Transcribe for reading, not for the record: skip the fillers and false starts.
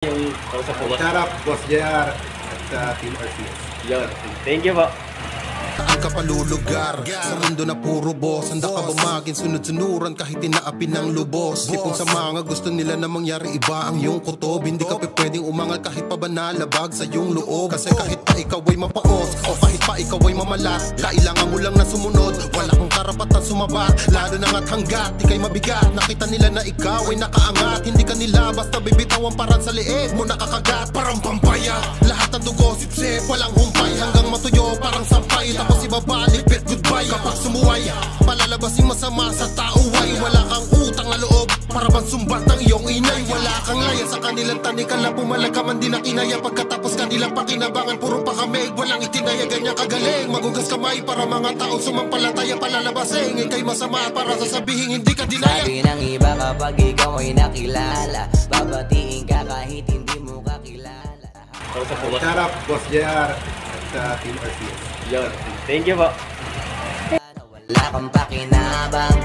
Yung kausap po. Shout out, Boss JR at Team RCS. Yun. Thank you po. Saan ka palulugar? Sa mundo na puro boss. Handa ka ba maging sunod-sunuran kahit tinaapi ng lubos? Tipong sa mga gusto nila na mangyari iba ang iyong kutob. Hindi ka pwedeng umangal kahit pa ba nalabag sa iyong loob. Kasi kahit pa ikaw ay mapaos o kahit pa ikaw ay mamalat, kailangan mo lang na sumunod. Wala kang karapatan sumabat, lalo na nga't hanggat di kay mabigat. Nakita nila na ikaw ay nakaangat, hindi ka nila basta bibitawan paran sa liig mo nakakagat. Parang pampaya, lahat ng dugo sipsip, walang humpay hanggang matuyo parang sampay. Tapos ibabalik, bet goodbye. Kapag sumuway, palalabas yung masama sa tao ay wala kang utang na loob, para bang sumbat ng iyong inay. Wala kang laya sa kanilang tanikala, pumalag ka man din na kinaya. Pagkatapos kanilang pakinabangan, puro pa kamig, walang itinaya ganyan kagaling. Magugas kamay para mga taong sumampalataya, palalabasing ikay masama para sasabihin hindi ka dinaya. Sabi ng iba kapag ikaw ay nakilala, babatiin ka kahit hindi mo kakilala. Kausap po. Shout out, Boss JR at Team RCS. Yun. Thank you po. Wala kang pakinabang